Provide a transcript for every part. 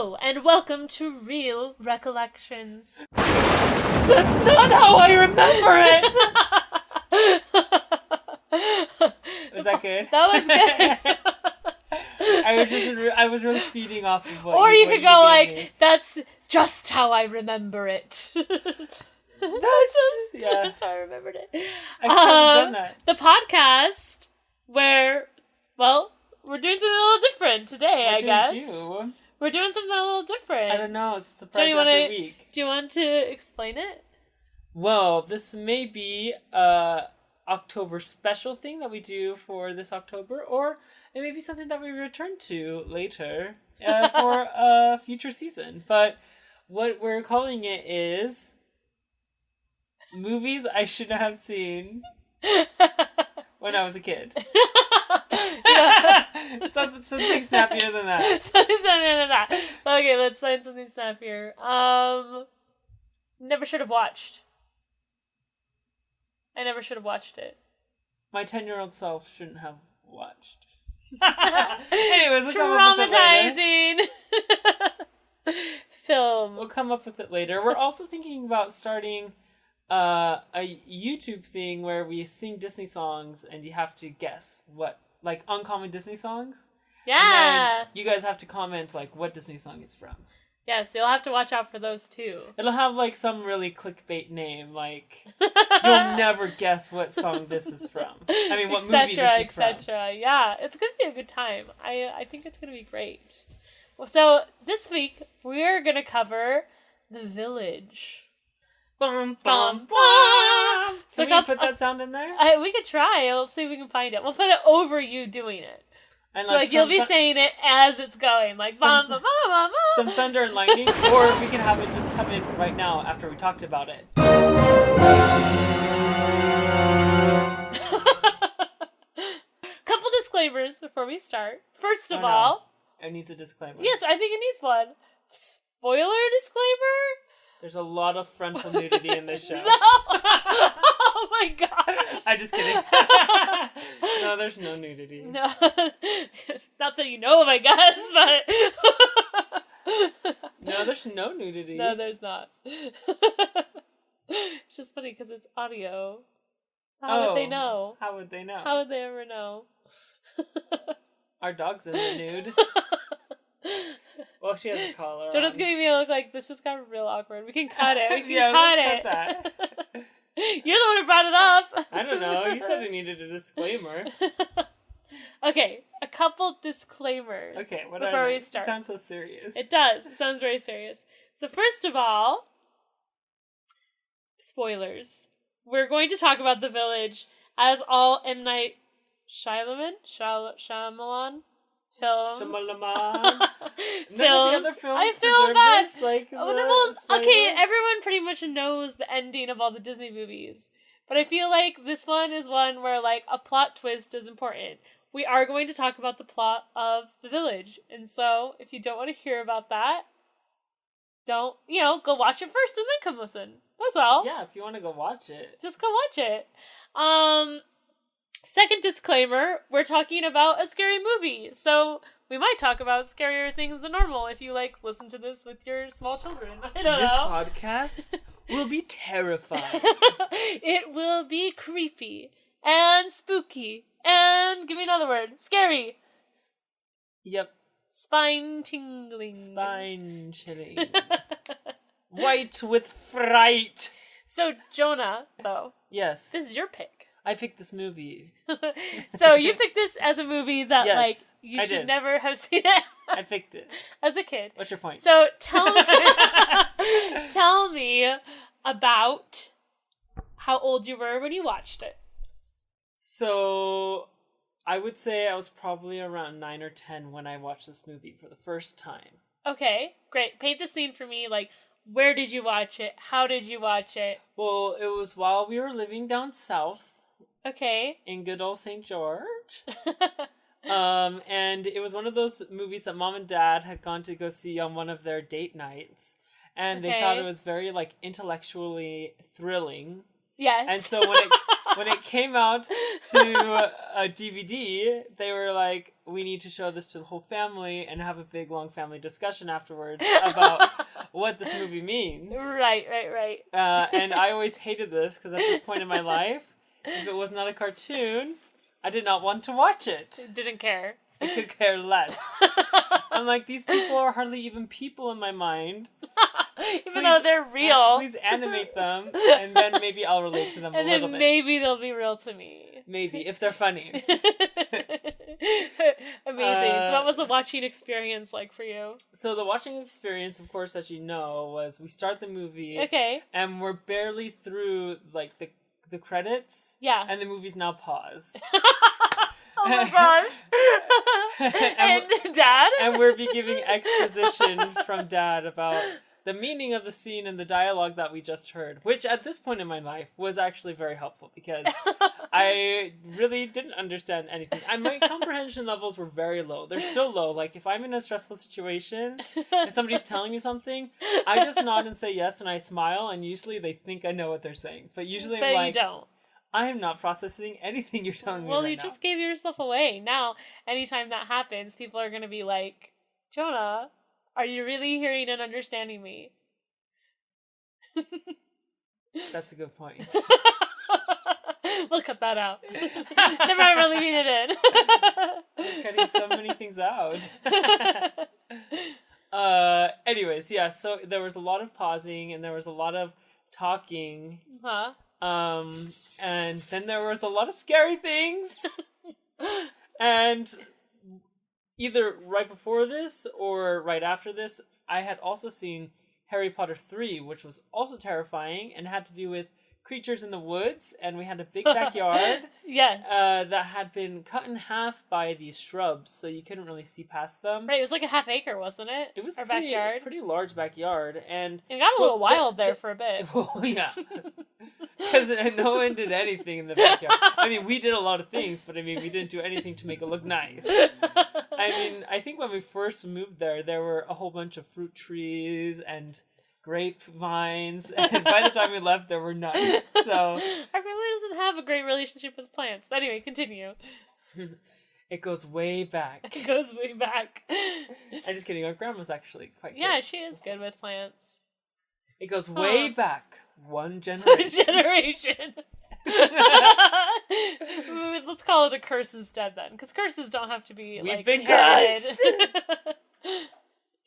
Hello, and welcome to Real Recollections. That's not how I remember it! Was that good? That was good. I was really feeding off of what or you what could go like, me. that's just how I remember it. Just how I remembered it. I could have done that. The podcast where, well, we're doing something a little different today, I guess. We're doing something a little different. I don't know. It's a surprise every week. Do you want to explain it? Well, this may be a October special thing that we do for this October, or it may be something that we return to later for a future season. But what we're calling it is movies I shouldn't have seen when I was a kid. Something snappier than that. Okay, let's find something snappier. Never should have watched. I never should have watched it. My 10-year-old self shouldn't have watched. Anyways, we'll traumatizing film. We'll come up with it later. We're also thinking about starting a YouTube thing where we sing Disney songs and you have to guess what, like, uncommon Disney songs. Yeah. And then you guys have to comment, like, what Disney song it's from. Yeah, so you'll have to watch out for those too. It'll have, like, some really clickbait name, like, you'll never guess what song this is from. I mean, what movie this is from. Etc. Yeah, it's going to be a good time. I think it's going to be great. Well, so this week, we're going to cover The Village. Bum, bum, bum. So can we put that sound in there? We could try. Let's see if we can find it. We'll put it over you doing it. And so like you'll be saying it as it's going, like bum, bum, bum, bum, bum. Some thunder and lightning, or we can have it just come in right now after we talked about it. Couple disclaimers before we start. First of all, it needs a disclaimer. Yes, I think it needs one. Spoiler disclaimer. There's a lot of frontal nudity in this show. No. Oh my god. I'm just kidding. No, there's no nudity. No. Not that you know of, I guess, but... No, there's no nudity. No, there's not. It's just funny because it's audio. How would they know? How would they know? How would they ever know? Our dog's in the nude. Well, she has a collar So it's gonna make me look like this just got real awkward. We can cut it. We can yeah, cut let's it. Cut that. You're the one who brought it up. I don't know. You said it needed a disclaimer. Okay, a couple disclaimers. Okay, what before we start. It sounds so serious. It does. It sounds very serious. So first of all, spoilers. We're going to talk about The Village as all M. Night Shyamalan films. None of the other films I feel bad. This, like, okay, everyone pretty much knows the ending of all the Disney movies. But I feel like this one is one where, like, a plot twist is important. We are going to talk about the plot of The Village. And so, if you don't want to hear about that, don't, go watch it first and then come listen. That's all. Yeah, if you want to go watch it. Just go watch it. Second disclaimer, we're talking about a scary movie. So we might talk about scarier things than normal if you, like, listen to this with your small children. I don't know. This podcast will be terrifying. It will be creepy and spooky and, give me another word, scary. Yep. Spine tingling. Spine chilling. White with fright. So, Jonah, though. Yes. This is your pick. I picked this movie. So, you picked this as a movie that, yes, like, you should never have seen it. I picked it. As a kid. What's your point? So, tell me about how old you were when you watched it. So, I would say I was probably around 9 or 10 when I watched this movie for the first time. Okay, great. Paint the scene for me, like, where did you watch it? How did you watch it? Well, it was while we were living down south. Okay. In good old St. George. And it was one of those movies that Mom and Dad had gone to go see on one of their date nights. And they thought it was very, like, intellectually thrilling. Yes. And so when it came out to a DVD, they were like, we need to show this to the whole family and have a big, long family discussion afterwards about what this movie means. Right. And I always hated this because at this point in my life, if it was not a cartoon, I did not want to watch it. Didn't care. I could care less. I'm like, these people are hardly even people in my mind. Even though they're real. Please animate them, and then maybe I'll relate to them a little bit. And then maybe they'll be real to me. Maybe, if they're funny. Amazing. So what was the watching experience like for you? So the watching experience, of course, as you know, was we start the movie. Okay. And we're barely through, like, the credits. Yeah. And the movie's now paused. Oh my gosh. and Dad? And we're be giving exposition from Dad about the meaning of the scene and the dialogue that we just heard, which at this point in my life was actually very helpful because I really didn't understand anything. And my comprehension levels were very low. They're still low. Like, if I'm in a stressful situation and somebody's telling me something, I just nod and say yes and I smile, and usually they think I know what they're saying. But usually I'm like, you don't. I am not processing anything you're telling me right now. Well, you just gave yourself away. Now, anytime that happens, people are going to be like, Jonah, are you really hearing and understanding me? That's a good point. We'll cut that out. Never mind, we're leaving it in. We're cutting so many things out. Anyways, yeah, so there was a lot of pausing and there was a lot of talking. Huh? And then there was a lot of scary things. And either right before this or right after this, I had also seen Harry Potter 3, which was also terrifying and had to do with creatures in the woods, and we had a big backyard. Yes. That had been cut in half by these shrubs, so you couldn't really see past them. Right, it was like a half acre, wasn't it? It was our backyard. Pretty large backyard, and it got a little wild there for a bit. Well, yeah, because no one did anything in the backyard. I mean, we did a lot of things, but I mean, we didn't do anything to make it look nice. I mean, I think when we first moved there, there were a whole bunch of fruit trees and grapevines, and by the time we left, there were none. So our family doesn't have a great relationship with plants. But anyway, continue. It goes way back. It goes way back. I'm just kidding. Our grandma's actually quite good. Yeah, she is good with plants. It goes way back. One generation. Let's call it a curse instead then, because curses don't have to be We've like been inherited. cursed.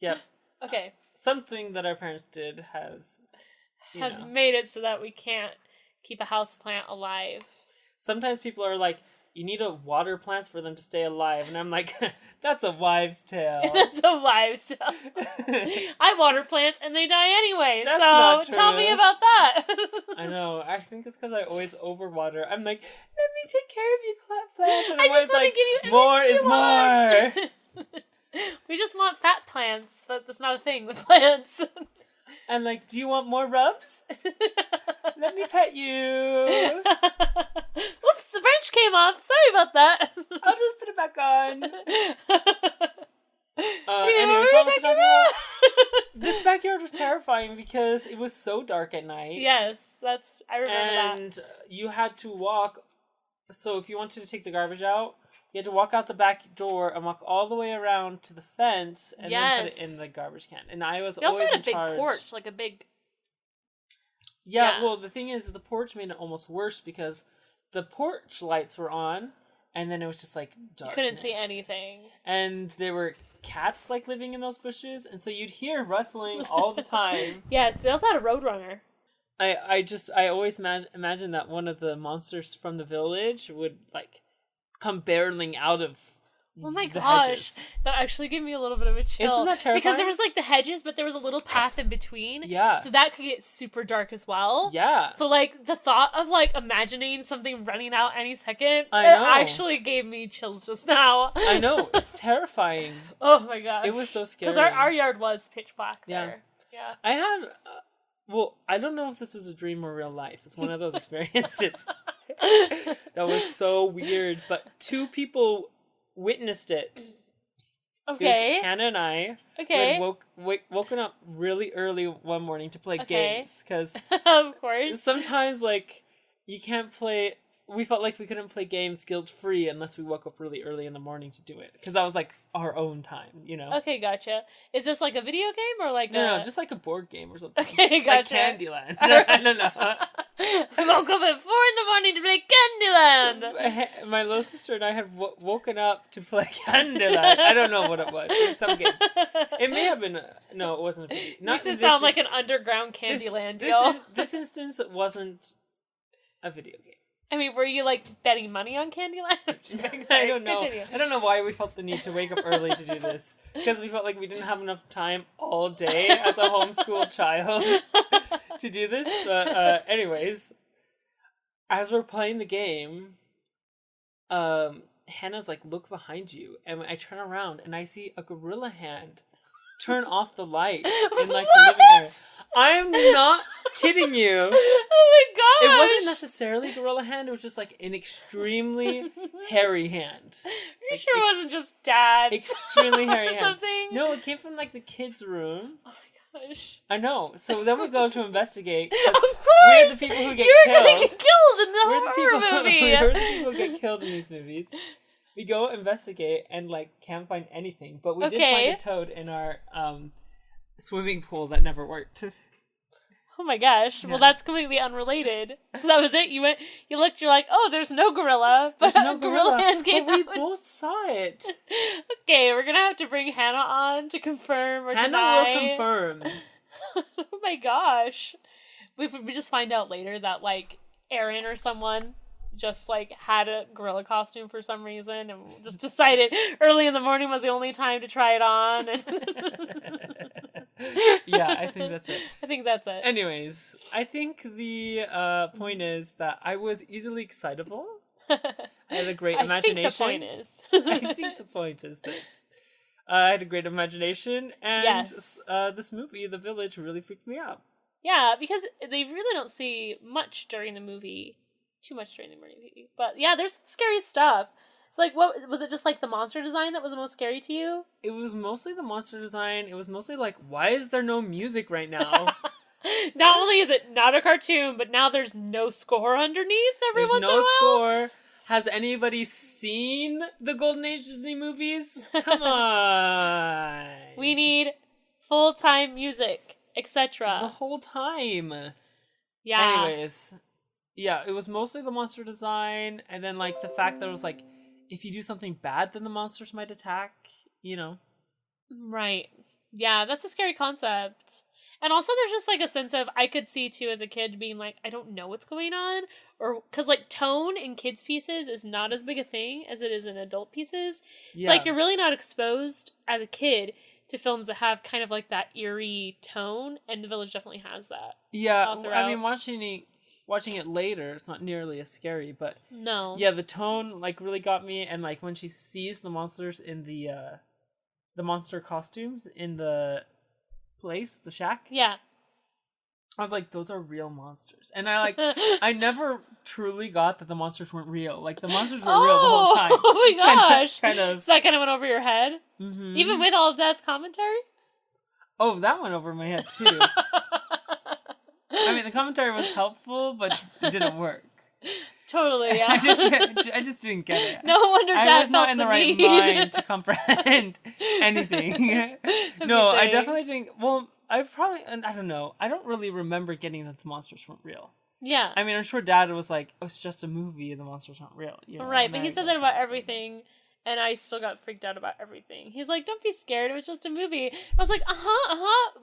Yep. Okay. Something that our parents did has made it so that we can't keep a house plant alive. Sometimes people are like, you need to water plants for them to stay alive, and I'm like, that's a wives' tale. That's a wives' tale. I water plants and they die anyway. That's so not true. Tell me about that. I know. I think it's because I always overwater. I'm like, let me take care of you, plants. And I just want like, to give you more is more. We just want fat plants, but that's not a thing with plants. And like, do you want more rubs? Let me pet you. Whoops, the wrench came off. Sorry about that. I'll just put it back on. Anyways, what was I talking about? This backyard was terrifying because it was so dark at night. Yes, I remember that. And you had to walk. So if you wanted to take the garbage out, you had to walk out the back door and walk all the way around to the fence and then put it in the garbage can. And I was always in charge. We also had a big porch, like a big... Yeah, well, the thing is the porch made it almost worse because the porch lights were on, and then it was just, like, darkness. You couldn't see anything. And there were cats, like, living in those bushes, and so you'd hear rustling all the time. Yes, we also had a roadrunner. I always imagine that one of the monsters from the village would, like, come barreling out of the hedges. That actually gave me a little bit of a chill. Isn't that terrifying? Because there was like the hedges, but there was a little path in between. Yeah. So that could get super dark as well. Yeah. So like the thought of like imagining something running out any second, I know. actually gave me chills just now. I know, it's terrifying. Oh my gosh. It was so scary. Because our yard was pitch black there. Yeah. I had, well, I don't know if this was a dream or real life. It's one of those experiences. That was so weird, but two people witnessed it. Okay. Hannah and I had woken up really early one morning to play games because of course sometimes like you can't play. we felt like we couldn't play games guilt-free unless we woke up really early in the morning to do it. Because that was, like, our own time, you know? Okay, gotcha. Is this like a video game or like No, just like a board game or something. Okay, gotcha. Like Candyland. I don't know. I woke up at 4 a.m. to play Candyland! So, my little sister and I had woken up to play Candyland. I don't know what it was. It was some game. It may have been... No, it wasn't a video. Makes it sound like an underground Candyland deal. This instance, it wasn't a video game. I mean, were you, like, betting money on Candyland? I don't know. Continue. I don't know why we felt the need to wake up early to do this. Because we felt like we didn't have enough time all day as a homeschool child to do this. But anyways, as we're playing the game, Hannah's like, look behind you. And I turn around and I see a gorilla hand turn off the light in like the living area. I'm not kidding you. Oh my gosh. It wasn't necessarily a gorilla hand, it was just like an extremely hairy hand. Are you sure it wasn't just Dad's? Extremely hairy hand. Something? No, it came from like the kids' room. Oh my gosh. I know. So then we go to investigate. Of course! We're the people who get You're killed. Gonna get killed in the horror movie. We're the people who get killed in these movies. We go investigate and like can't find anything, but we did find a toad in our swimming pool that never worked. Oh my gosh! Yeah. Well, that's completely unrelated. So that was it. You went, you looked, you're like, oh, there's no gorilla, but there's no gorilla hand came but we out. both saw it. Okay, we're gonna have to bring Hannah on to confirm or Hannah deny. will confirm. Oh my gosh! We just find out later that like Aaron or someone just like had a gorilla costume for some reason and just decided early in the morning was the only time to try it on. Yeah, I think that's it. I think that's it. Anyways, I think the point is that I was easily excitable. I had a great imagination. I think the point is. I think the point is this. I had a great imagination, and yes. This movie, The Village, really freaked me out. Yeah, because they really don't see much during the movie. Too much during the movie. But yeah, there's some scary stuff. It's like, what was it just like the monster design that was the most scary to you? It was mostly the monster design. It was mostly like, why is there no music right now? Not only is it not a cartoon, but now there's no score underneath every once in a while. There's no score. Has anybody seen the Golden Age Disney movies? Come on. We need full-time music, etc. The whole time. Yeah. Anyways, yeah, it was mostly the monster design, and then like the fact that it was like, if you do something bad, then the monsters might attack, you know? Right. Yeah, that's a scary concept. And also there's just like a sense of, I could see too as a kid being like, I don't know what's going on. Or, because like tone in kids' pieces is not as big a thing as it is in adult pieces. Yeah. It's like you're really not exposed as a kid to films that have kind of like that eerie tone, and The Village definitely has that. Yeah, I mean, watching it later, it's not nearly as scary, but no. Yeah, the tone like really got me, and like when she sees the monsters in the monster costumes in the place, the shack. Yeah. I was like, those are real monsters. And I never truly got that the monsters weren't real. Like, the monsters were real the whole time. Oh my gosh. Kind of. So that kind of went over your head? Mm-hmm. Even with all of Dad's commentary? Oh, that went over my head too. I mean, the commentary was helpful, but it didn't work. Totally, yeah. I just didn't get it. No wonder Dad I was not in the right mind to comprehend anything. No, I definitely didn't. Well, I don't know. I don't really remember getting that the monsters weren't real. Yeah. I mean, I'm sure Dad was like, oh, it's just a movie, the monsters aren't real. You know, right, but he said that about everything, and I still got freaked out about everything. He's like, don't be scared, it was just a movie. I was like,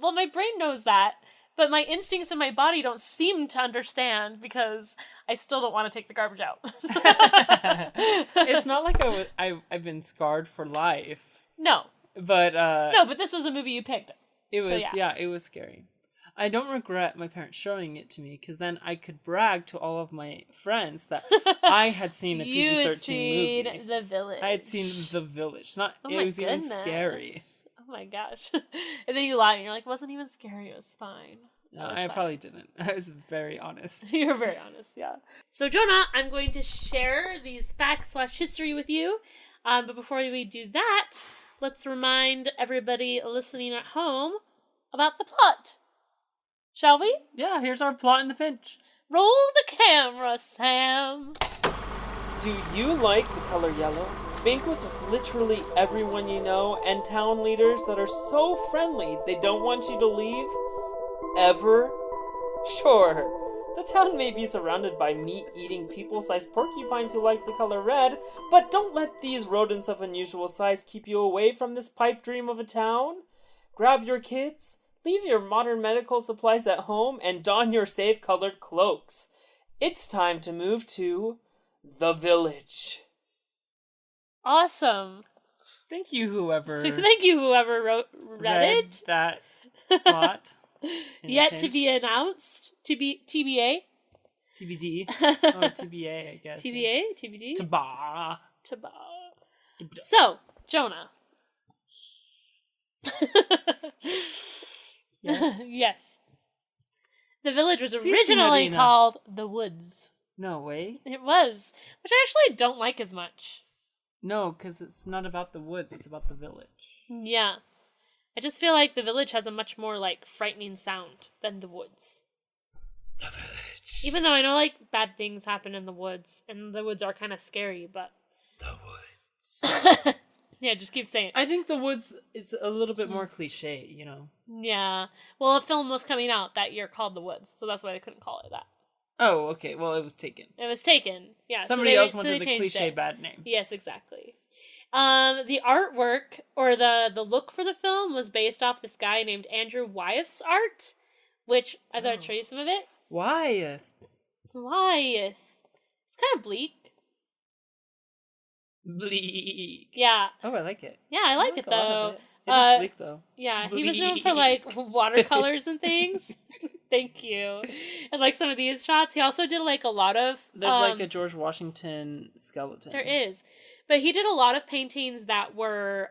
well, my brain knows that, but my instincts and my body don't seem to understand, because I still don't want to take the garbage out. It's not like I've been scarred for life. No. But this is the movie you picked. It was, yeah, it was scary. I don't regret my parents showing it to me, because then I could brag to all of my friends that I had seen a PG-13 movie. You had seen The Village. I had seen The Village. It was even scary. Oh my gosh. And then you lie and you're like, it wasn't even scary, it was fine. No, I probably didn't. I was very honest. You were very honest, yeah. So Jonah, I'm going to share these facts/history with you. But before we do that, let's remind everybody listening at home about the plot. Shall we? Yeah, here's our plot in the pinch. Roll the camera, Sam. Do you like the color yellow? Banquets with literally everyone you know, and town leaders that are so friendly they don't want you to leave? Ever? Sure. The town may be surrounded by meat-eating, people-sized porcupines who like the color red, but don't let these rodents of unusual size keep you away from this pipe dream of a town. Grab your kids, leave your modern medical supplies at home, and don your safe-colored cloaks. It's time to move to the village. Awesome. Thank you, whoever Thank you, whoever read it. that plot. Yet to be announced. TBA. TBD. Or TBA, I guess. TBA? TBD? Taba. So, Jonah. Yes. Yes. The village was Si, originally signorina. called The Woods. No, way. It was. Which I actually don't like as much. No, because it's not about the woods, it's about the village. Yeah. I just feel like the village has a much more, like, frightening sound than the woods. The village. Even though I know, like, bad things happen in the woods, and the woods are kind of scary, but... The woods. Yeah, just keep saying it. I think the woods is a little bit more cliche, you know? Yeah. Well, a film was coming out that year called The Woods, so that's why they couldn't call it that. Oh, okay. Well, it was taken. It was taken. Yeah. Somebody else wanted the changed cliche it. bad name. Yes, exactly. The artwork, or the look for the film, was based off this guy named Andrew Wyeth's art, which I thought I'd show you some of it. Why? Wyeth. It's kind of bleak. Bleak. Yeah. Oh, I like it. Yeah, I like it, a lot though. of it. It is bleak, though. Yeah, he was known for, like, watercolors and things. Thank you. And, like, some of these shots. He also did, like, a lot of... There's, like, a George Washington skeleton. There is. But he did a lot of paintings that were,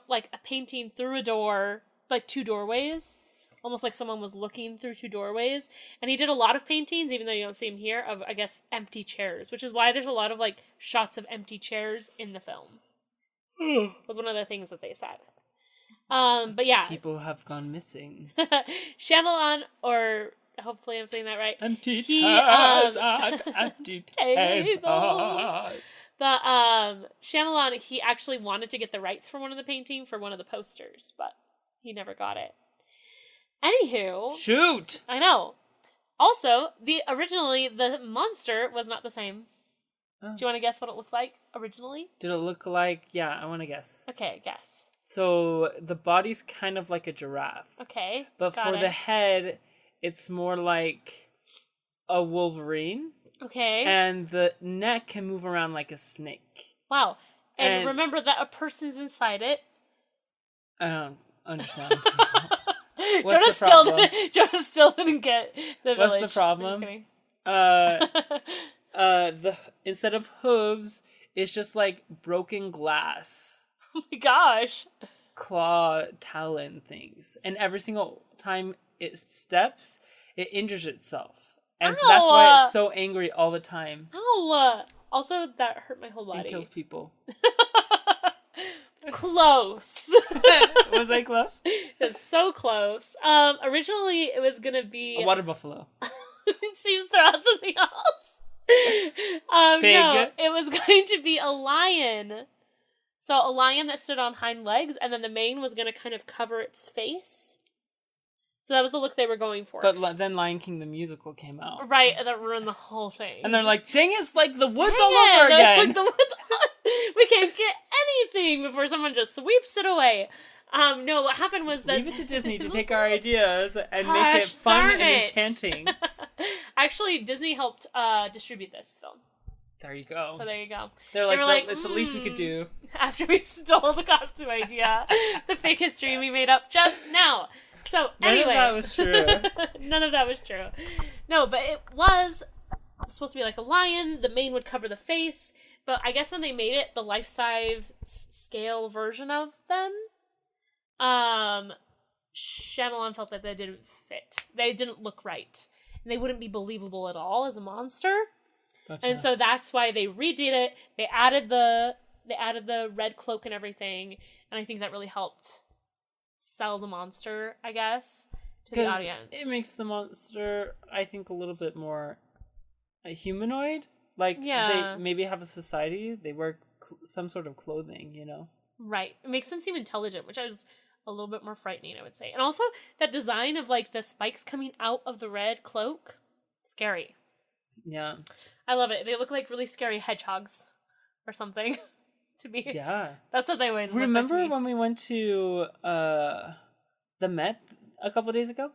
like, a painting through a door, like, two doorways. Almost like someone was looking through two doorways. And he did a lot of paintings, even though you don't see him here, of, I guess, empty chairs. Which is why there's a lot of, like, shots of empty chairs in the film. Was one of the things that they said. But yeah. People have gone missing. Shyamalan, or hopefully I'm saying that right. Empty chairs at empty tables. But Shyamalan, he actually wanted to get the rights for one of the painting for one of the posters, but he never got it. Anywho. Shoot! I know. Also, originally the monster was not the same. Oh. Do you want to guess what it looked like originally? Did it look like... Yeah, I want to guess. Okay, guess. So, the body's kind of like a giraffe. Okay, But for the head, it's more like a wolverine. Okay. And the neck can move around like a snake. Wow. And remember that a person's inside it. I don't understand. Jonah still didn't get the village. What's the problem? I'm just kidding. Instead of hooves, it's just like broken glass. Oh my gosh. Claw talon things. And every single time it steps, it injures itself. And so that's why it's so angry all the time. Ow! Also, that hurt my whole body. It kills people. Close. Was I close? It's so close. Originally, it was gonna be... A water buffalo. So you just throw out something else? Pig. No, it was going to be a lion. So a lion that stood on hind legs, and then the mane was going to kind of cover its face. So that was the look they were going for. But then Lion King the musical came out. Right, and that ruined the whole thing. And they're like, dang it, it's like the woods all over again. Like the woods we can't get anything before someone just sweeps it away. No, what happened was that... Leave it to Disney to take our ideas and make it fun and enchanting. Actually, Disney helped distribute this film. There you go. So there you go. They were like, it's the least we could do. After we stole the costume idea, the fake history we made up just now. So anyway. None of that was true. None of that was true. No, but it was supposed to be like a lion. The mane would cover the face. But I guess when they made it, the life-size scale version of them, Shyamalan felt that they didn't fit. They didn't look right. And they wouldn't be believable at all as a monster. Gotcha. And so that's why they redid it. They added the red cloak and everything. And I think that really helped sell the monster, I guess, to the audience. It makes the monster, I think, a little bit more humanoid. Like, Yeah. they maybe have a society, they wear some sort of clothing, you know? Right. It makes them seem intelligent, which is a little bit more frightening, I would say. And also, that design of, like, the spikes coming out of the red cloak, scary. Yeah. I love it. They look like really scary hedgehogs or something to me. Yeah. That's what they always look Remember like to me. when we went to the Met a couple days ago?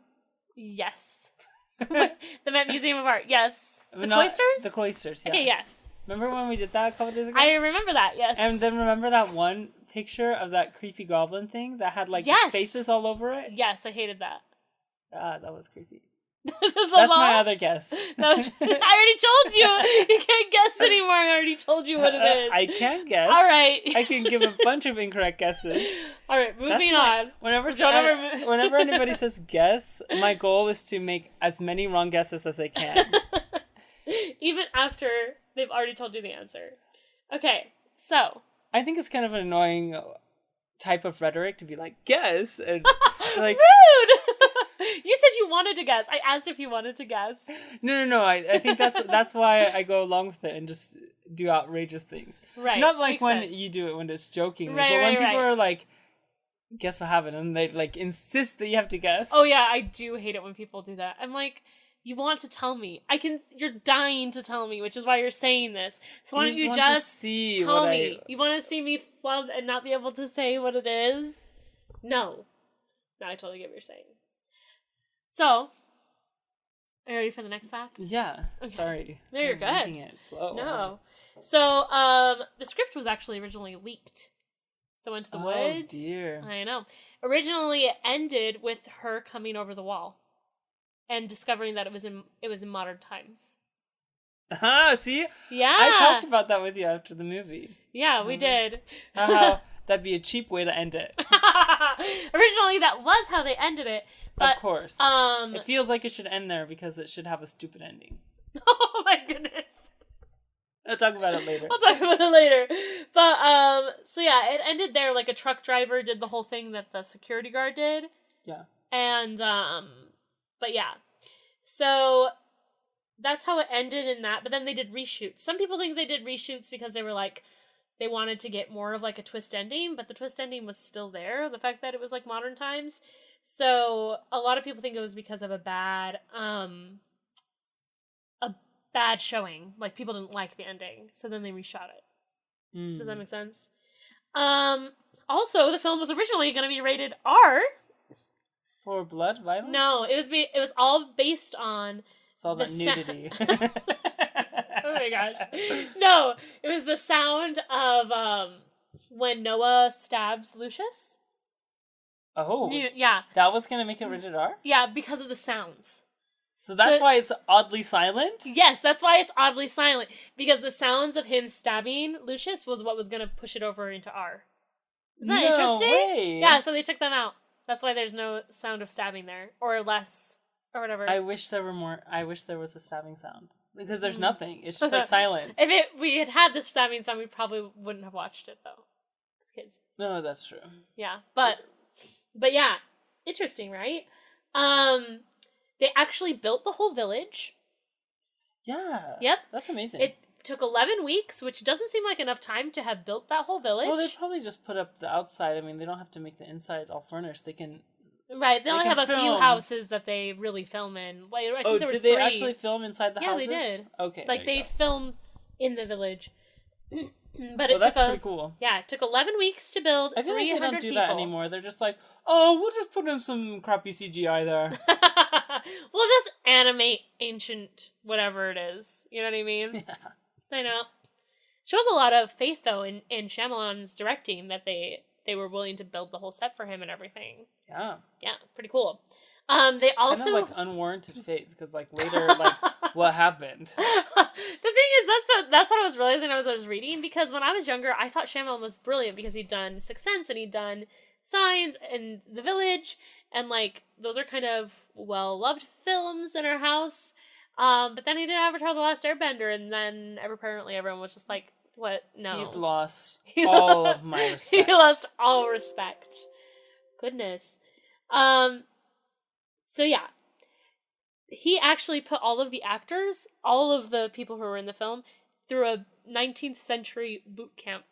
Yes. The Met Museum of Art, yes. The cloisters? The cloisters, yeah. Okay, yes. Remember when we did that a couple days ago? I remember that, yes. And then remember that one picture of that creepy goblin thing that had, like, faces all over it? Yes, I hated that. Ah, that was creepy. That's my other guess. I already told you. You can't guess anymore. I already told you what it is. I can guess. All right. I can give a bunch of incorrect guesses. All right, moving on. Whenever anybody says guess, my goal is to make as many wrong guesses as I can. Even after they've already told you the answer. Okay, so. I think it's kind of an annoying type of rhetoric to be like, guess, and like rude. You said you wanted to guess. I asked if you wanted to guess. No. I think that's why I go along with it and just do outrageous things. Right. Not like when sense. you do it when it's jokingly, right, but when right, people are like, guess what happened, and they like insist that you have to guess. Oh yeah, I do hate it when people do that. I'm like, you want to tell me. You're dying to tell me, which is why you're saying this. So why don't you just tell me? You want to see me flub and not be able to say what it is? No. No, I totally get what you're saying. So, are you ready for the next fact? Yeah. Okay. Sorry. No, you're good. Making it slow. No. So, the script was actually originally leaked. So Into the Woods. Oh, dear. I know. Originally, it ended with her coming over the wall and discovering that it was in modern times. Ah, see? Yeah. I talked about that with you after the movie. Yeah, we did. How that'd be a cheap way to end it. Originally, that was how they ended it. But, of course. It feels like it should end there because it should have a stupid ending. Oh my goodness. I'll talk about it later. We'll talk about it later. But, so yeah, it ended there. Like, a truck driver did the whole thing that the security guard did. Yeah. And, but yeah. So, that's how it ended in that. But then they did reshoots. Some people think they did reshoots because they were like, they wanted to get more of like a twist ending, but the twist ending was still there. The fact that it was like modern times. So a lot of people think it was because of a bad showing. Like, people didn't like the ending, so then they reshot it. Does that make sense? Also, the film was originally going to be rated R. For blood violence? No, it was all based on it's all that nudity. Oh my gosh. No, it was the sound of when Noah stabs Lucius. Oh. Yeah. That was going to make it rated R? Yeah, because of the sounds. So that's why it's oddly silent? Yes, that's why it's oddly silent. Because the sounds of him stabbing Lucius was what was going to push it over into R. Isn't that interesting? Way. Yeah, so they took them out. That's why there's no sound of stabbing there. Or less, or whatever. I wish there was a stabbing sound. Because there's nothing. It's just like silence. If we had had this stabbing sound, we probably wouldn't have watched it, though. As kids. No, that's true. Yeah, but yeah, interesting, right? They actually built the whole village. Yeah. Yep. That's amazing. It took 11 weeks, which doesn't seem like enough time to have built that whole village. Well, they probably just put up the outside. I mean, they don't have to make the inside all furnished. They can... Right, they only have a few houses that they really film in. Like, I think there was 3. Did they actually film inside the houses? Yeah, they did. Okay. Like, they filmed in the village. But that's pretty cool. Yeah, it took 11 weeks to build. I feel like they don't do people. that anymore. They're just like, oh, we'll just put in some crappy CGI there. We'll just animate ancient whatever it is. You know what I mean? Yeah. I know. Shows a lot of faith, though, in Shyamalan's directing, that they were willing to build the whole set for him and everything. Yeah. Yeah, pretty cool. They also... kind of like unwarranted faith, because like later, like, what happened? The thing is, that's what I was realizing as I was reading, because when I was younger, I thought Shyamalan was brilliant because he'd done Sixth Sense and he'd done Signs and The Village, and like, those are kind of well-loved films in our house. But then he did Avatar: The Last Airbender, and then apparently everyone was just like, what? No. He's lost all of my respect. He lost all respect. Goodness. So yeah. He actually put all of the actors, all of the people who were in the film, through a 19th century boot camp.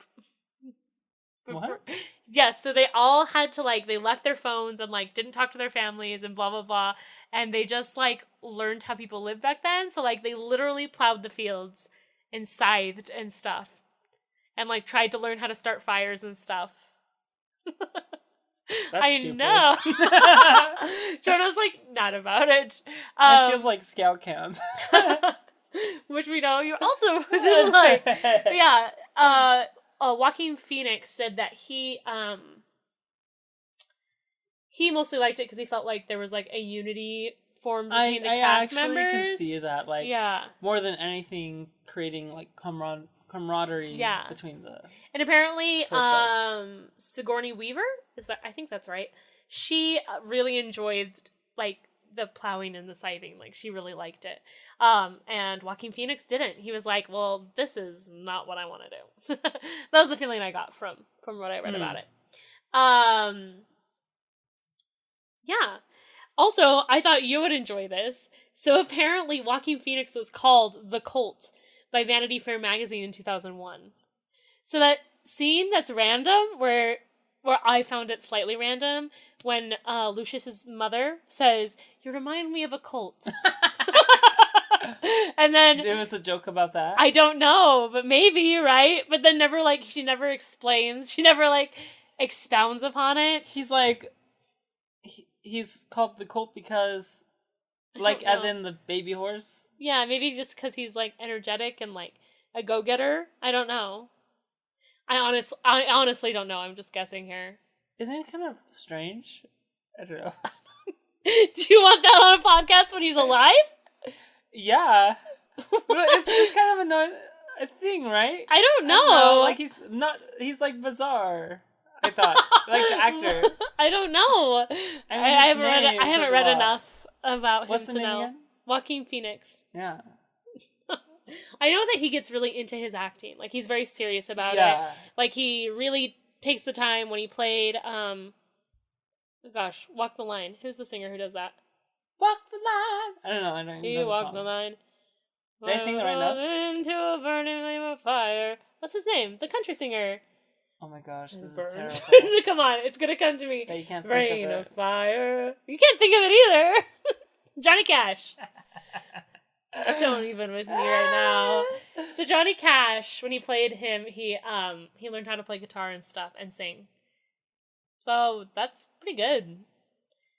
What? Yes, so they all had to, like, they left their phones and, like, didn't talk to their families and blah, blah, blah. And they just, like, learned how people lived back then. So, like, they literally plowed the fields and scythed and stuff. And, like, tried to learn how to start fires and stuff. That's stupid. Know. Jonah's, like, not about it. That feels like scout camp. Which we know you also didn't like. But yeah, Joaquin Phoenix said that he mostly liked it because he felt like there was, like, a unity formed between the cast members. I actually can see that, like, more than anything, creating, like, camaraderie between the. And apparently, Sigourney Weaver, I think that's right. She really enjoyed, like, the plowing and the scything. Like, she really liked it. And Joaquin Phoenix didn't. He was like, well, this is not what I want to do. That was the feeling I got from what I read about it. Yeah. Also, I thought you would enjoy this. So apparently Joaquin Phoenix was called The Colt by Vanity Fair magazine in 2001. So that scene that's random, where I found it slightly random, when Lucius's mother says, "You remind me of a colt." And then there was a joke about that. I don't know, but maybe, right? But then she never explains. She never, like, expounds upon it. She's like, he's called the colt because, like, as in the baby horse. Yeah, maybe just because he's, like, energetic and, like, a go-getter. I don't know. I honestly don't know. I'm just guessing here. Isn't it kind of strange? I don't know. Do you want that on a podcast when he's alive? Yeah. But it's kind of annoying a thing, right? I don't know. Like, he's like bizarre. I thought. Like the actor. I don't know. I haven't read enough about What's him the to name know. Again? Joaquin Phoenix. Yeah. I know that he gets really into his acting. Like, he's very serious about it. Like, he really takes the time when he played, Walk the Line. Who's the singer who does that? Walk the line. I don't know. I don't know. You walk the line. Did I sing the right notes? Into a burning flame of fire. What's his name? The country singer. Oh my gosh, this is terrible. Come on, it's gonna come to me. But you can't Rain think of of fire. You can't think of it either. Johnny Cash. Don't even with me right now. So Johnny Cash, when he played him, he learned how to play guitar and stuff and sing. So that's pretty good.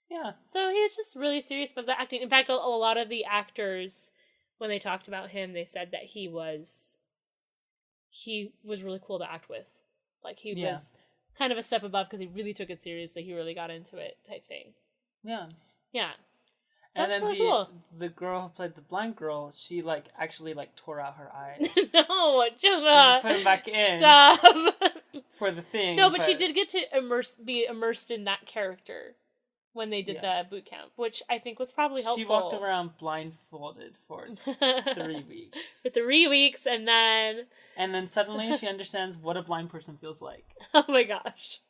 Yeah. So he's just really serious about his acting. In fact, a lot of the actors, when they talked about him, they said that he was really cool to act with. Like, he was kind of a step above because he really took it seriously. He really got into it, type thing. Yeah. Yeah. So and then really cool. The girl who played the blind girl, she, like, actually, like, tore out her eyes. No, Jonah. Put them back in. Stop. For the thing. No, but she did get to be immersed in that character when they did the boot camp, which I think was probably helpful. She walked around blindfolded for 3 weeks. For 3 weeks, and then suddenly she understands what a blind person feels like. Oh my gosh.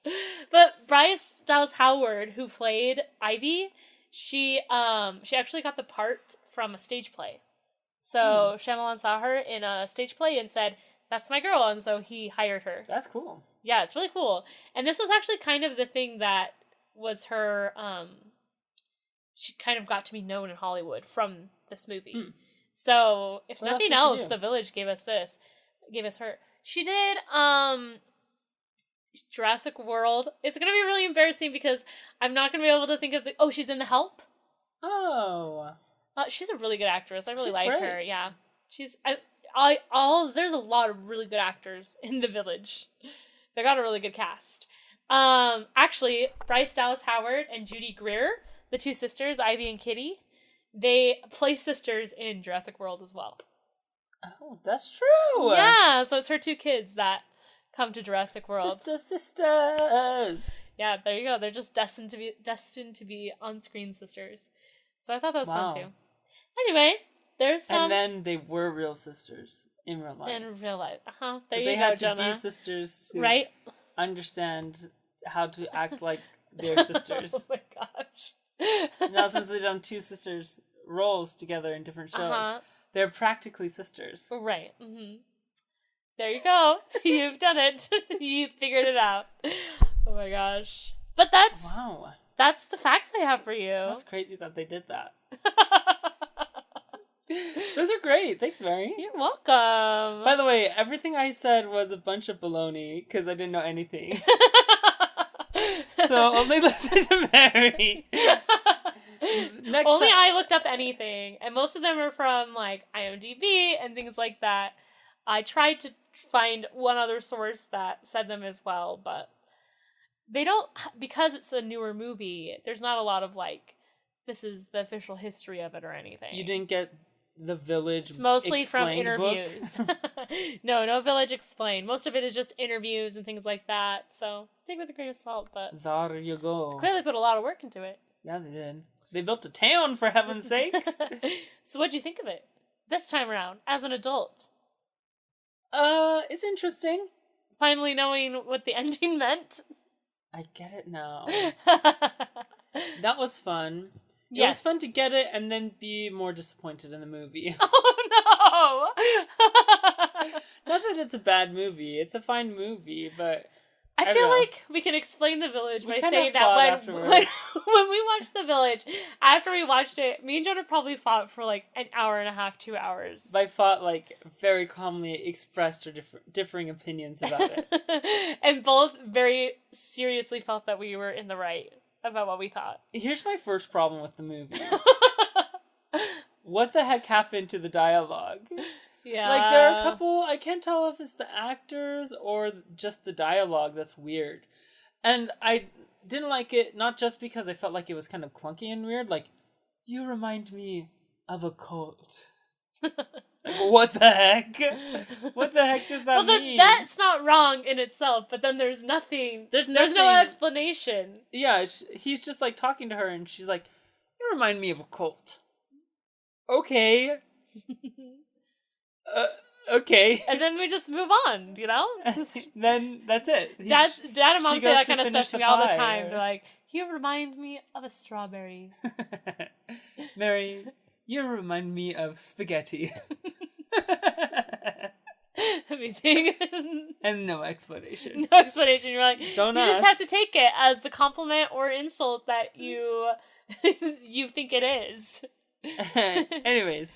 But Bryce Dallas Howard, who played Ivy, she actually got the part from a stage play. So Shyamalan saw her in a stage play and said, "That's my girl," and so he hired her. That's cool. Yeah, it's really cool. And this was actually kind of the thing that was her, she kind of got to be known in Hollywood from this movie. So, if nothing else, The Village gave us her. She did, Jurassic World. It's gonna be really embarrassing because I'm not gonna be able to think of she's in The Help. Oh. She's a really good actress. I really She's like great. her. Yeah. There's a lot of really good actors in The Village. They got a really good cast. Actually, Bryce Dallas Howard and Judy Greer, the two sisters, Ivy and Kitty, they play sisters in Jurassic World as well. Oh, that's true. Yeah, so it's her two kids that come to Jurassic World. Sisters. Yeah, there you go. They're just destined to be on-screen sisters. So I thought that was fun too. Anyway, there's some. And then they were real sisters in real life. In real life, There you they go, had Jonah. to be sisters to right? understand how to act like their sisters. Oh my gosh! Now, since they've done two sisters roles together in different shows, they're practically sisters. Right. Mm-hmm. There you go. You've done it. You figured it out. Oh my gosh. But that's the facts I have for you. That's crazy that they did that. Those are great. Thanks, Mary. You're welcome. By the way, everything I said was a bunch of baloney because I didn't know anything. So only listen to Mary. Only I looked up anything, and most of them are from like IMDb and things like that. I tried to find one other source that said them as well, but they don't, because it's a newer movie, there's not a lot of like, this is the official history of it or anything. You didn't get the Village It's mostly from Explained interviews. No Village Explained. Most of it is just interviews and things like that, so take it with a grain of salt, but there you go. Clearly put a lot of work into it. Yeah, they did. They built a town, for heaven's sakes. So what'd you think of it this time around, as an adult? It's interesting. Finally knowing what the ending meant. I get it now. That was fun. It was fun to get it and then be more disappointed in the movie. Oh no! Not that it's a bad movie. It's a fine movie, but I feel like we can explain The Village by saying that when we watched The Village, after we watched it, me and Jonah probably fought for like an hour and a half, 2 hours. By fought, like, very calmly expressed our differing opinions about it. And both very seriously felt that we were in the right about what we thought. Here's my first problem with the movie. What the heck happened to the dialogue? Yeah. Like, there are a couple, I can't tell if it's the actors or just the dialogue that's weird. And I didn't like it, not just because I felt like it was kind of clunky and weird, like, you remind me of a cult. Like, what the heck? What the heck does that mean? That's not wrong in itself, but then there's nothing. There's no explanation. Yeah, he's just, like, talking to her, and she's like, you remind me of a cult. Okay. Okay. And then we just move on, you know? Then that's it. Dad and Mom say that kind of stuff to me all the time. They're like, you remind me of a strawberry. Mary, you remind me of spaghetti. Amazing. And no explanation. No explanation. You're like, don't you ask. just have to take it as the compliment or insult that you think it is. Anyways.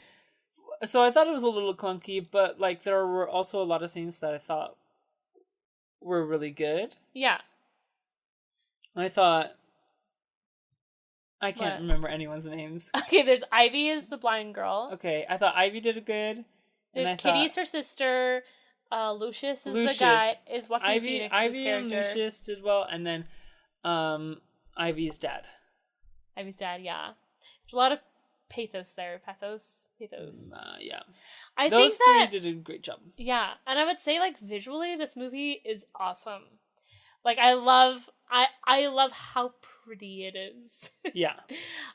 So I thought it was a little clunky, but like there were also a lot of scenes that I thought were really good. Yeah. I thought I can't remember anyone's names. Okay, there's Ivy is the blind girl. Okay, I thought Ivy did a good. There's Kitty's her sister. Lucius is the guy. Is Joaquin Phoenix's Ivy character. and Lucius did well, and then Ivy's dad. Ivy's dad, yeah. There's a lot of pathos there. Pathos. Yeah. Those three did a great job. Yeah, and I would say like visually, this movie is awesome. Like I love how pretty it is. Yeah.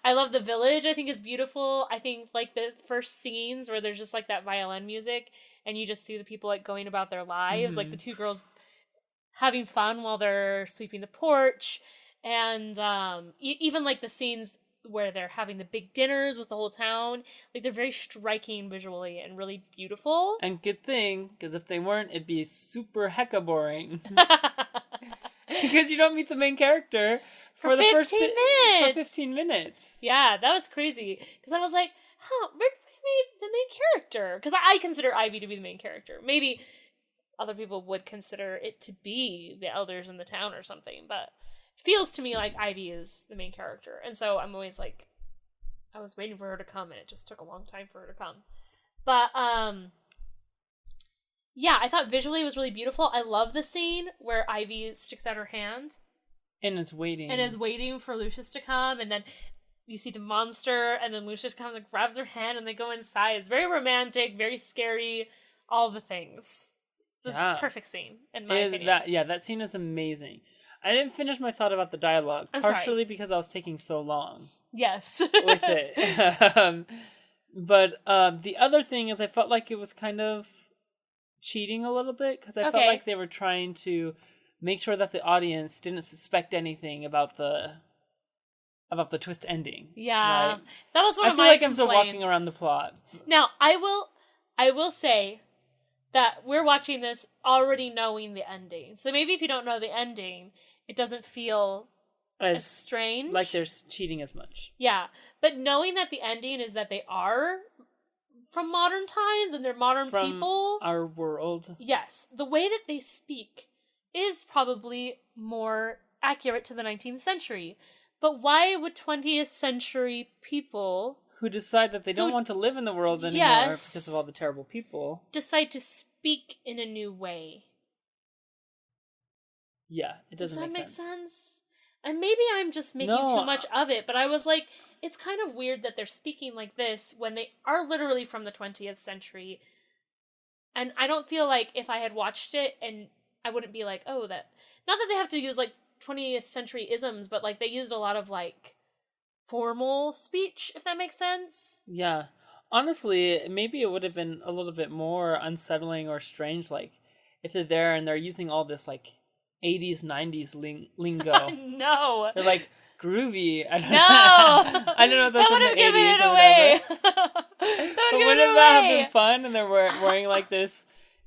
I love the village. I think is beautiful. I think like the first scenes where there's just like that violin music and you just see the people like going about their lives, like the two girls having fun while they're sweeping the porch, and even like the scenes where they're having the big dinners with the whole town. Like they're very striking visually and really beautiful. And good thing, because if they weren't, it'd be super hecka boring. Because you don't meet the main character for the 15 minutes. Yeah, that was crazy. Because I was like, where did we meet the main character? Because I consider Ivy to be the main character. Maybe other people would consider it to be the elders in the town or something, but it feels to me like Ivy is the main character. And so I'm always like, I was waiting for her to come, and it just took a long time for her to come. But, yeah, I thought visually it was really beautiful. I love the scene where Ivy sticks out her hand. And is waiting. And is waiting for Lucius to come, and then you see the monster, and then Lucius comes and grabs her hand, and they go inside. It's very romantic, very scary, all the things. It's a perfect scene, in my opinion. That scene is amazing. I didn't finish my thought about the dialogue, partially because I was taking so long. Yes. With it. But the other thing is I felt like it was kind of cheating a little bit, because I felt like they were trying to make sure that the audience didn't suspect anything about the twist ending. Yeah. Right? That was one of my complaints. I feel like I'm still walking around the plot. Now, I will say that we're watching this already knowing the ending. So maybe if you don't know the ending, it doesn't feel as strange. Like they're cheating as much. Yeah. But knowing that the ending is that they are from modern times and they're modern people. Our world. Yes. The way that they speak is probably more accurate to the 19th century. But why would 20th century people who decide that they don't want to live in the world anymore because of all the terrible people decide to speak in a new way? Yeah, it doesn't make sense. Does that make sense? And maybe I'm just making too much of it, but I was like, it's kind of weird that they're speaking like this when they are literally from the 20th century. And I don't feel like if I had watched it, and I wouldn't be like, oh, that... Not that they have to use, like, 20th century isms, but, like, they used a lot of, like, formal speech, if that makes sense. Yeah. Honestly, maybe it would have been a little bit more unsettling or strange, like, if they're there and they're using all this, like, 80s, 90s lingo. No. They're, like, groovy. No. I don't know if that's from the 80s or whatever. But wouldn't that have been fun? And they're wearing, like, this,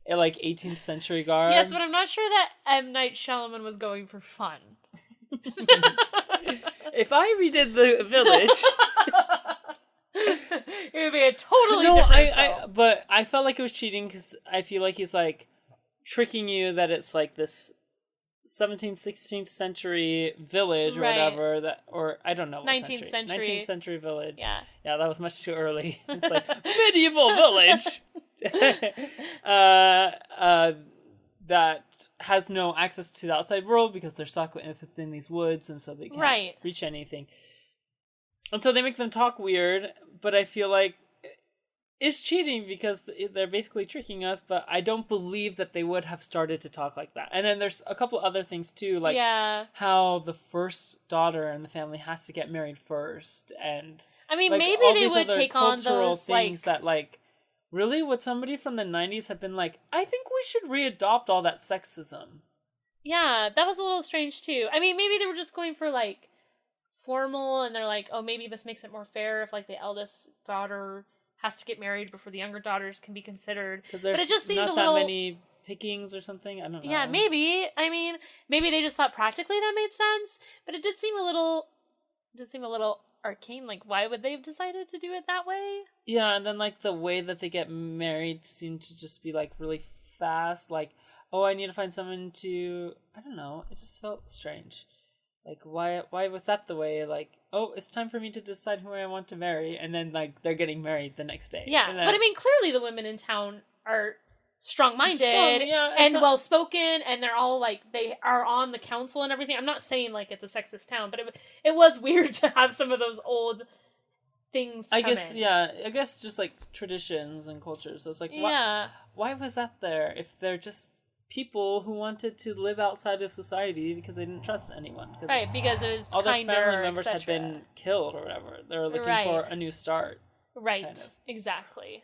like, 18th century garb? Yes, but I'm not sure that M. Night Shyamalan was going for fun. If I redid The Village... it would be a totally different film. But I felt like it was cheating because I feel like he's, like, tricking you that it's, like, this 17th, 16th century village or whatever, or I don't know what 19th century. 19th century village. Yeah. Yeah, that was much too early. It's like, medieval village! That has no access to the outside world because they're stuck within these woods, and so they can't reach anything. And so they make them talk weird, but I feel like it's cheating because they're basically tricking us, but I don't believe that they would have started to talk like that. And then there's a couple other things too, like how the first daughter in the family has to get married first, and I mean, like, maybe they would take on those things that, like, really, would somebody from the 90s have been like, I think we should readopt all that sexism? Yeah, that was a little strange too. I mean, maybe they were just going for, like, formal, and they're like, oh, maybe this makes it more fair if, like, the eldest daughter has to get married before the younger daughters can be considered. Because there's but it just seemed not a little... that many pickings or something. I don't know. Yeah, maybe. I mean, maybe they just thought practically that made sense, but it did seem a little arcane. Like, why would they have decided to do it that way? Yeah, and then, like, the way that they get married seemed to just be, like, really fast. Like, oh, I need to find someone to... I don't know. It just felt strange. Like, why was that the way? Like, oh, it's time for me to decide who I want to marry. And then, like, they're getting married the next day. Yeah, but I mean, clearly the women in town are strong-minded and well-spoken, and they're all, like, they are on the council and everything. I'm not saying, like, it's a sexist town, but it was weird to have some of those old things come in. Yeah, I guess just, like, traditions and cultures. So it's like, why was that there if they're just people who wanted to live outside of society because they didn't trust anyone? Right, because it was all kinder, their family members had been killed or whatever. They're looking for a new start. Right, kind of. Exactly.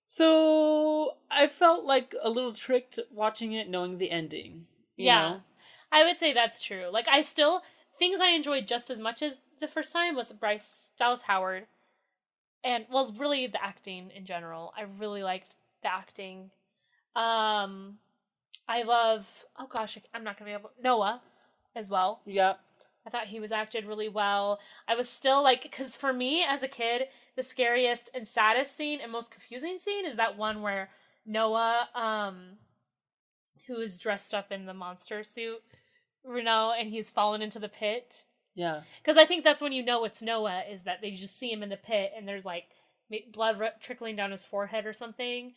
So I felt like a little tricked watching it, knowing the ending. You know? I would say that's true. Like, things I enjoyed just as much as the first time was Bryce Dallas Howard. And, well, really the acting in general. I really liked the acting. I love, oh gosh, I'm not going to be able, Noah as well. Yeah. I thought he was acted really well. I was still like, because for me as a kid, the scariest and saddest scene and most confusing scene is that one where Noah, who is dressed up in the monster suit, and he's fallen into the pit. Yeah. Because I think that's when you know it's Noah, is that they just see him in the pit and there's like blood trickling down his forehead or something.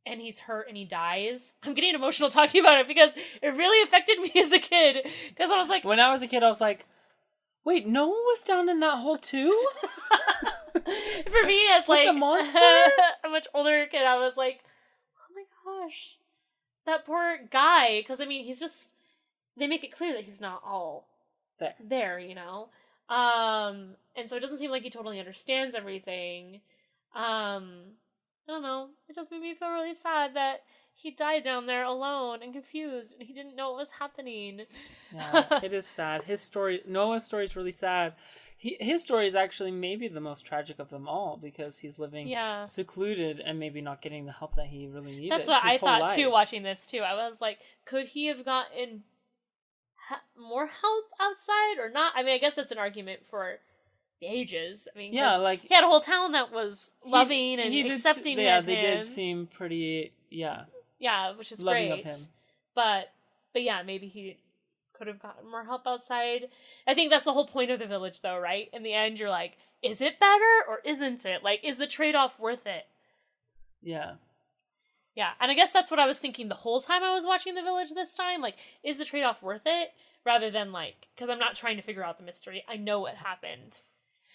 And he's hurt and he dies. I'm getting emotional talking about it because it really affected me as a kid. Because I was like... When I was a kid, I was like, wait, Noah was down in that hole too? For me, as like... the monster? A much older kid, I was like, oh my gosh. That poor guy. Because, I mean, he's just... They make it clear that he's not all there, you know? And so it doesn't seem like he totally understands everything. I don't know. It just made me feel really sad that he died down there alone and confused, and he didn't know what was happening. Yeah, it is sad. Noah's story is really sad. His story is actually maybe the most tragic of them all because he's living secluded and maybe not getting the help that he really needed. That's what I thought too, watching this too. I was like, could he have gotten more help outside or not? I mean, I guess that's an argument for the ages. I mean, yeah, like he had a whole town that was loving and accepting of him. They did seem pretty, which is loving great. Of him. But yeah, maybe he could have gotten more help outside. I think that's the whole point of the village, though, right? In the end, you're like, is it better or isn't it? Like, is the trade-off worth it? Yeah. Yeah, and I guess that's what I was thinking the whole time I was watching The Village this time. Like, is the trade-off worth it? Rather than, like, because I'm not trying to figure out the mystery. I know what happened.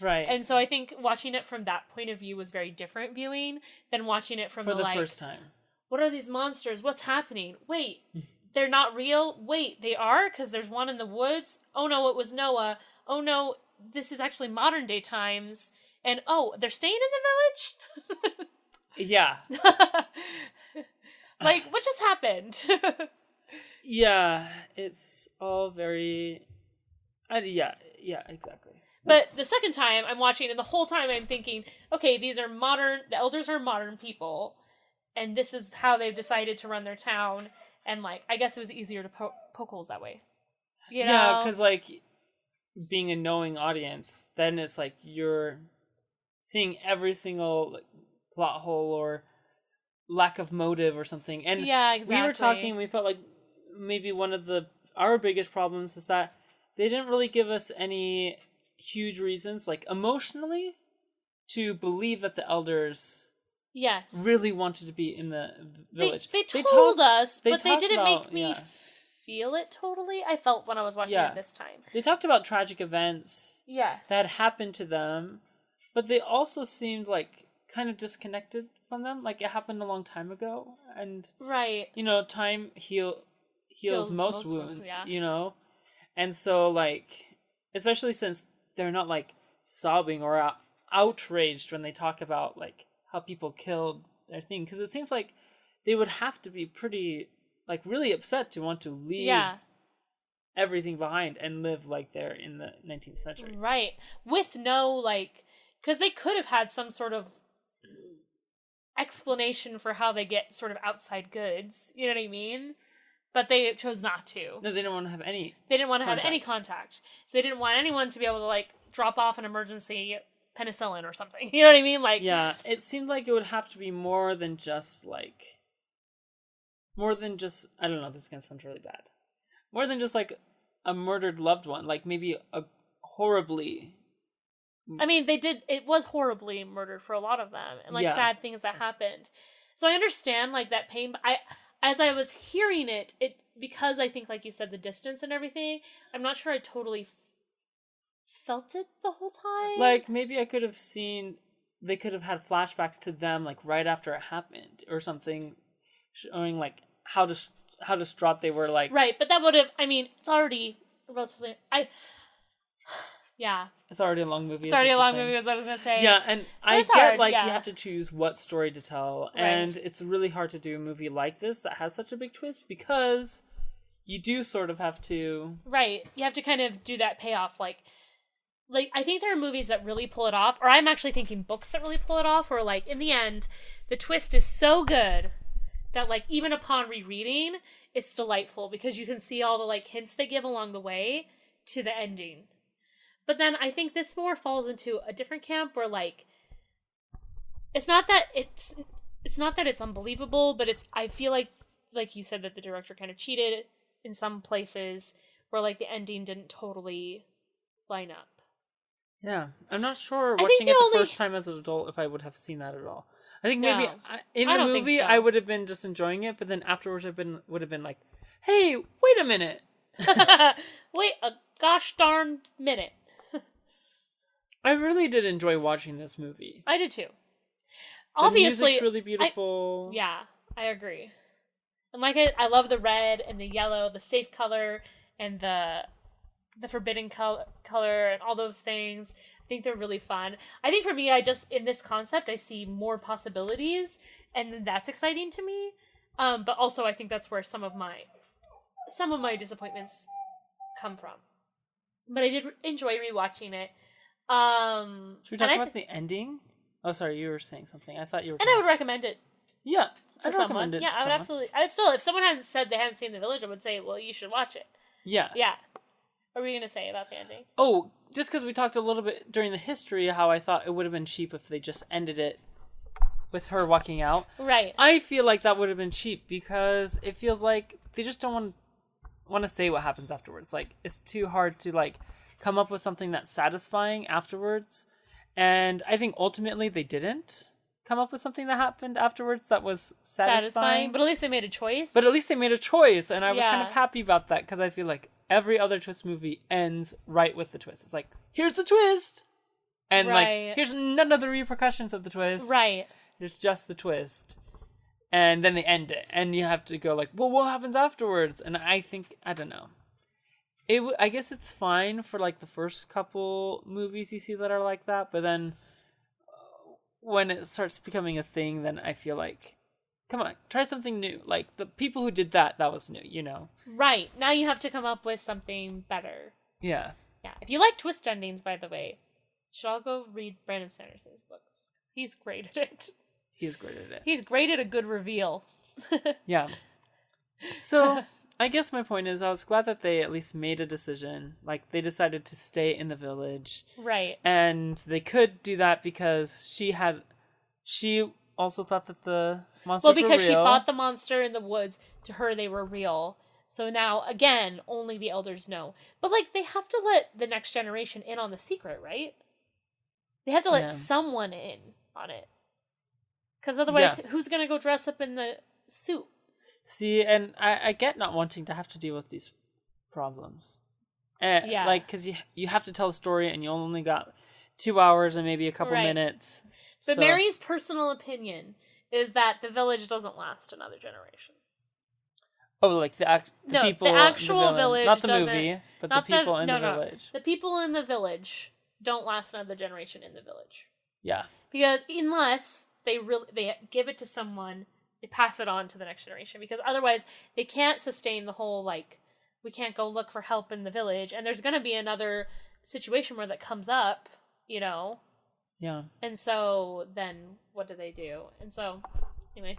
Right. And so I think watching it from that point of view was very different viewing than watching it from the first time. What are these monsters? What's happening? Wait, they're not real? Wait, they are? Because there's one in the woods? Oh no, it was Noah. Oh no, this is actually modern day times. And oh, they're staying in the village? Yeah. Like, what just happened? Yeah, it's all very... yeah, exactly. But the second time I'm watching, and the whole time I'm thinking, okay, the elders are modern people, and this is how they've decided to run their town. And, like, I guess it was easier to poke holes that way. You know? Yeah, because, like, being a knowing audience, then it's like you're seeing every single plot hole or lack of motive or something. And yeah, exactly. We were talking, we felt like maybe one of our biggest problems is that they didn't really give us any huge reasons, like, emotionally, to believe that the elders... Yes. really wanted to be in the village. They told us, but they didn't make me feel it totally. I felt when I was watching it this time. They talked about tragic events that happened to them, but they also seemed like kind of disconnected from them. Like it happened a long time ago. And, you know, time heals most wounds, you know? And so, like, especially since they're not, like, sobbing or outraged when they talk about, like, how people killed their thing, because it seems like they would have to be pretty, like, really upset to want to leave everything behind and live like they're in the 19th century. Right. With no, like, because they could have had some sort of explanation for how they get sort of outside goods, you know what I mean? But they chose not to. No, they didn't want to have any They didn't want to have any contact. So they didn't want anyone to be able to, like, drop off an emergency penicillin or something. You know what I mean? Like, yeah, it seemed like it would have to be more than just I don't know, this is gonna sound really bad. More than just like a murdered loved one, like maybe a horribly... I mean, it was horribly murdered for a lot of them, and like sad things that happened. So I understand like that pain, but as I was hearing it, because I think, like you said, the distance and everything, I'm not sure I totally felt it the whole time. Like, maybe I could have seen, they could have had flashbacks to them, like, right after it happened, or something, showing, like, how distraught they were, like... Right, but that would have, I mean, it's already relatively... Yeah. It's already a long movie. It's already a long movie, as I was going to say. Yeah, and so I get, hard, you have to choose what story to tell, and it's really hard to do a movie like this that has such a big twist, because you do sort of have to... Right, you have to kind of do that payoff, like, I think there are movies that really pull it off, or I'm actually thinking books that really pull it off, where, like, in the end, the twist is so good that, like, even upon rereading, it's delightful, because you can see all the, like, hints they give along the way to the ending. But then I think this more falls into a different camp, where, like, it's not that it's unbelievable, but I feel like you said, that the director kind of cheated in some places, where, like, the ending didn't totally line up. Yeah, I'm not sure watching it the first time as an adult if I would have seen that at all. I think maybe in the movie I would have been just enjoying it, but then afterwards I would have been like, hey, wait a minute. Wait a gosh darn minute. I really did enjoy watching this movie. I did too. The music's really beautiful. I agree. And like I love the red and the yellow, the safe color, and the forbidden color and all those things. I think they're really fun. I think for me, in this concept, I see more possibilities, and that's exciting to me. But also I think that's where some of my disappointments come from. But I did enjoy rewatching it. Should we talk about the ending? Oh, sorry, you were saying something. I thought you were. And I would recommend it. Yeah, to someone. Yeah, I would absolutely. I would still, if someone hadn't said they hadn't seen The Village, I would say, well, you should watch it. Yeah. Yeah. What were you gonna say about the ending? Oh, just because we talked a little bit during the history how I thought it would have been cheap if they just ended it with her walking out. Right. I feel like that would have been cheap because it feels like they just don't want to say what happens afterwards. Like, it's too hard to like come up with something that's satisfying afterwards. And I think ultimately they didn't come up with something that happened afterwards that was satisfying. But at least they made a choice. And I was kind of happy about that because I feel like every other twist movie ends right with the twist. It's like, here's the twist! And like, here's none of the repercussions of the twist. Right. It's just the twist. And then they end it. And you have to go like, well, what happens afterwards? And I think, I don't know. I guess it's fine for like the first couple movies you see that are like that. But then when it starts becoming a thing, then I feel like, come on, try something new. Like, the people who did that was new, you know? Right. Now you have to come up with something better. Yeah. Yeah. If you like twist endings, by the way, you should all go read Brandon Sanderson's books. He's great at it. He is great at it. He's great at a good reveal. Yeah. So, I guess my point is I was glad that they at least made a decision. Like, they decided to stay in the village. Right. And they could do that because she also thought that the monsters were real. Well, because she fought the monster in the woods. To her, they were real. So now, again, only the elders know. But, like, they have to let the next generation in on the secret, right? They have to let someone in on it. Because otherwise, who's going to go dress up in the suit? See, and I get not wanting to have to deal with these problems. Like, because you have to tell a story and you only got 2 hours and maybe a couple minutes. But Mary's personal opinion is that the village doesn't last another generation. Oh, like the people the actual village, not the movie, but the people in the village. The people in the village don't last another generation in the village. Yeah. Because unless they give it to someone, they pass it on to the next generation. Because otherwise, they can't sustain the whole, like, we can't go look for help in the village. And there's going to be another situation where that comes up, you know? Yeah. And so then what do they do? And so, anyway.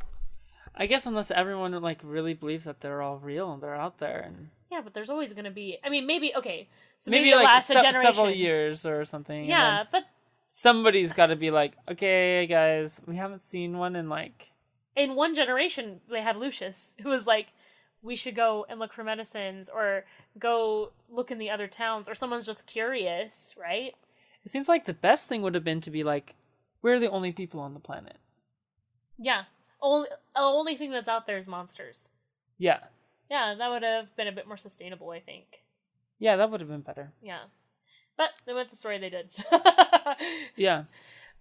I guess unless everyone, like, really believes that they're all real and they're out there. And yeah, but there's always going to be... I mean, maybe... Okay, so maybe it'll like last a generation. Several years or something. Yeah, but... Somebody's got to be like, okay, guys, we haven't seen one in, like... In one generation, they had Lucius, who was like, we should go and look for medicines, or go look in the other towns, or someone's just curious, right? It seems like the best thing would have been to be like, we're the only people on the planet. Yeah. Only thing that's out there is monsters. Yeah. Yeah, that would have been a bit more sustainable, I think. Yeah, that would have been better. Yeah. But they went the story they did. Yeah.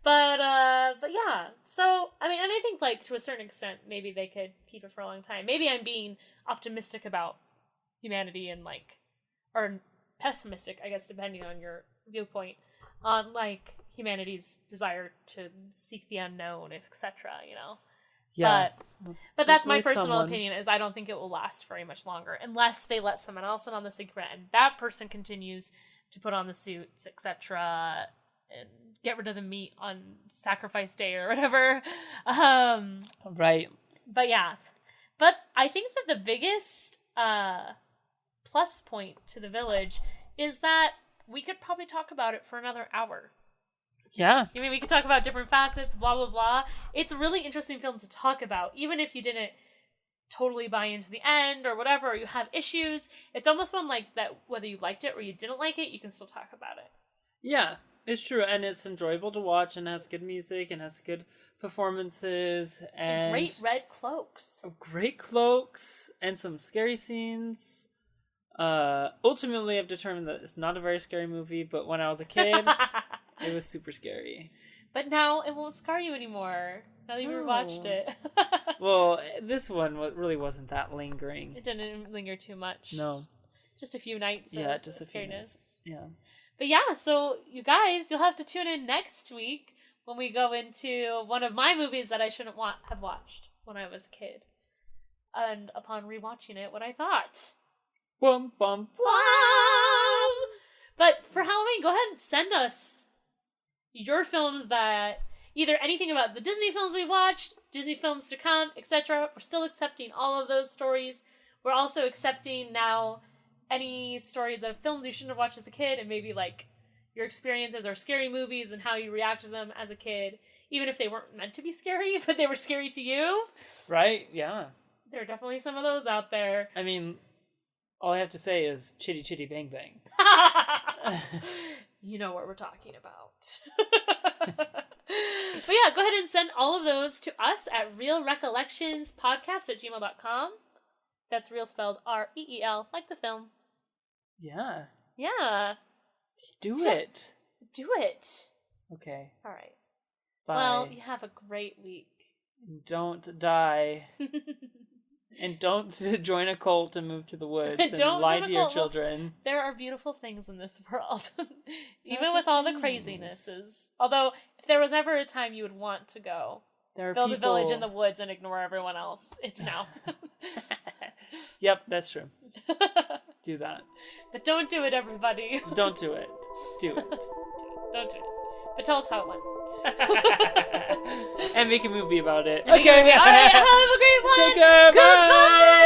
But yeah. So, I mean, and I think, like, to a certain extent, maybe they could keep it for a long time. Maybe I'm being optimistic about humanity and, like, or pessimistic, I guess, depending on your viewpoint, on, like, humanity's desire to seek the unknown, etc., you know? Yeah. But that's my personal opinion, is I don't think it will last very much longer, unless they let someone else in on the secret, and that person continues to put on the suits, etc., and get rid of the meat on sacrifice day or whatever. Right. But yeah. But I think that the biggest plus point to the village is that we could probably talk about it for another hour. Yeah. I mean, we could talk about different facets, blah, blah, blah. It's a really interesting film to talk about, even if you didn't totally buy into the end or whatever, or you have issues. It's almost one like that, whether you liked it or you didn't like it, you can still talk about it. Yeah, it's true. And it's enjoyable to watch, and has good music, and has good performances, and great red cloaks. Great cloaks, and some scary scenes. Ultimately, I've determined that it's not a very scary movie, but when I was a kid, it was super scary. But now it won't scar you anymore. Now that you've rewatched it. Well, this one really wasn't that lingering. It didn't linger too much. No. Just a few nights of just a scariness. Few nights. Yeah. But yeah, so you guys, you'll have to tune in next week when we go into one of my movies that I shouldn't have watched when I was a kid. and upon rewatching it, what I thought. Bum, bum. But for Halloween, go ahead and send us your films that either anything about the Disney films we've watched, Disney films to come, etc. We're still accepting all of those stories. We're also accepting now any stories of films you shouldn't have watched as a kid, and maybe like your experiences or scary movies and how you react to them as a kid, even if they weren't meant to be scary, but they were scary to you. Right? Yeah. There are definitely some of those out there. I mean, all I have to say is Chitty Chitty Bang Bang. You know what we're talking about. But yeah, go ahead and send all of those to us at realrecollectionspodcast@gmail.com. That's real spelled REEL, like the film. Yeah. Yeah. Do it. Do it. Okay. All right. Bye. Well, you have a great week. Don't die. And don't join a cult and move to the woods and Don't lie join a to your cult. children. There are beautiful things in this world. Even with all the crazinesses. Although, if there was ever a time you would want to go, build a village in the woods and ignore everyone else, it's now. Yep, that's true. Do that. But don't do it, everybody. Don't do it. Do it. Don't do it. But tell us how it went. And make a movie about it. Okay. All right, have a great one. Take care. Goodbye. Bye.